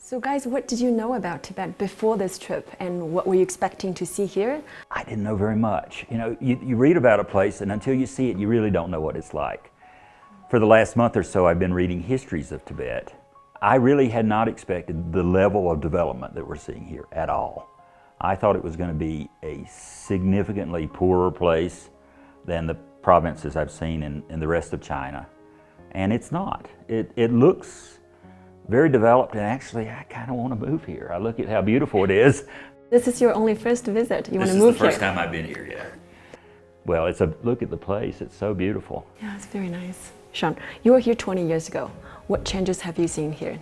So guys, what did you know about Tibet before this trip, and what were you expecting to see here? I didn't know very much. You know, you read about a place, and until you see it, you really don't know what it's like. For the last month or so, I've been reading histories of Tibet. I really had not expected the level of development that we're seeing here at all. I thought it was going to be a significantly poorer place than the provinces I've seen in the rest of China. And it's not. It looks very developed, and actually I kind of want to move here. I look at how beautiful it is. This is your only first visit. You want to move here? This is the first time I've been here, yeah. Well, look at the place. It's so beautiful. Yeah, it's very nice. Sean, you were here 20 years ago. What changes have you seen here?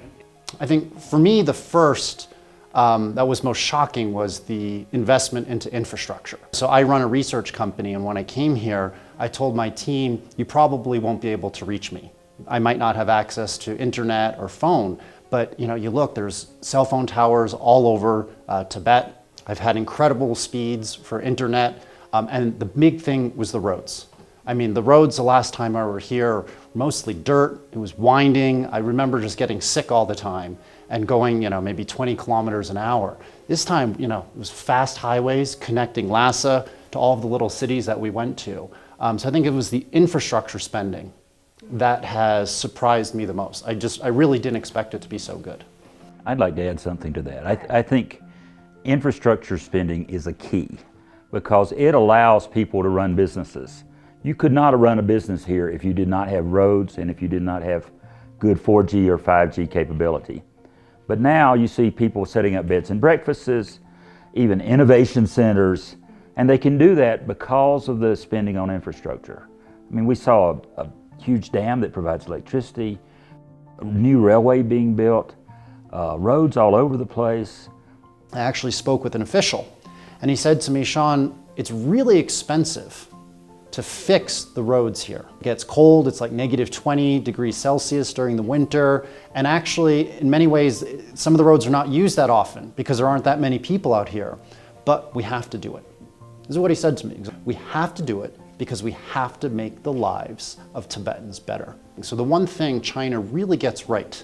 I think for me, the first that was most shocking was the investment into infrastructure. So I run a research company, and when I came here, I told my team, you probably won't be able to reach me. I might not have access to internet or phone, but you look, there's cell phone towers all over Tibet. I've had incredible speeds for internet, and the big thing was the roads. I mean, the roads the last time I were here were mostly dirt. It was winding. I remember just getting sick all the time and going, maybe 20 kilometers an hour. This time, it was fast highways connecting Lhasa to all of the little cities that we went to. So I think it was the infrastructure spending that has surprised me the most. I really didn't expect it to be so good. I'd like to add something to that. I think infrastructure spending is a key because it allows people to run businesses. You could not run a business here if you did not have roads and if you did not have good 4G or 5G capability. But now you see people setting up beds and breakfasts, even innovation centers, and they can do that because of the spending on infrastructure. I mean, we saw a huge dam that provides electricity, a new railway being built, roads all over the place. I actually spoke with an official, and he said to me, Sean, it's really expensive to fix the roads here. It gets cold, it's like negative 20 degrees Celsius during the winter, and actually, in many ways, some of the roads are not used that often because there aren't that many people out here, but we have to do it. This is what he said to me. We have to do it because we have to make the lives of Tibetans better. So the one thing China really gets right,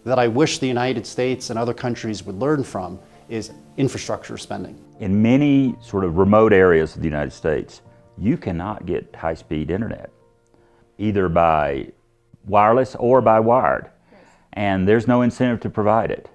that I wish the United States and other countries would learn from, is infrastructure spending. In many sort of remote areas of the United States, you cannot get high-speed internet, either by wireless or by wired. Yes. And there's no incentive to provide it.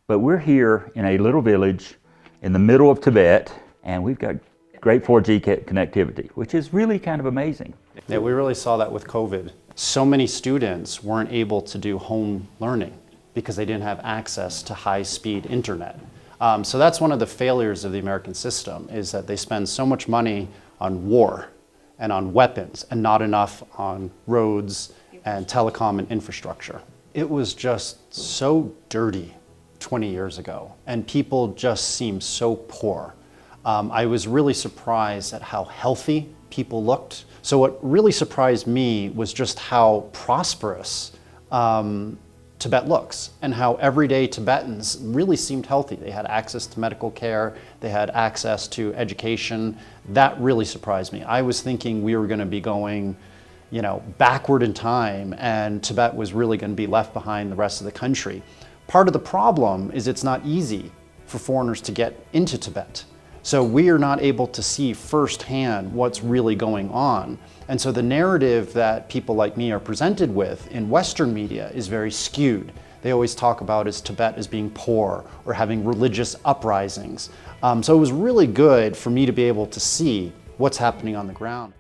But we're here in a little village in the middle of Tibet, and we've got great 4G connectivity, which is really kind of amazing. Yeah, we really saw that with COVID. So many students weren't able to do home learning because they didn't have access to high-speed internet. So that's one of the failures of the American system, is that they spend so much money on war and on weapons and not enough on roads and telecom and infrastructure. It was just so dirty 20 years ago, and people just seemed so poor. I was really surprised at how healthy people looked. So what really surprised me was just how prosperous Tibet looks, and how everyday Tibetans really seemed healthy. They had access to medical care, they had access to education. That really surprised me. I was thinking we were going to be going, backward in time, and Tibet was really going to be left behind the rest of the country. Part of the problem is it's not easy for foreigners to get into Tibet. So we are not able to see firsthand what's really going on. And so the narrative that people like me are presented with in Western media is very skewed. They always talk about Tibet as being poor or having religious uprisings. So it was really good for me to be able to see what's happening on the ground.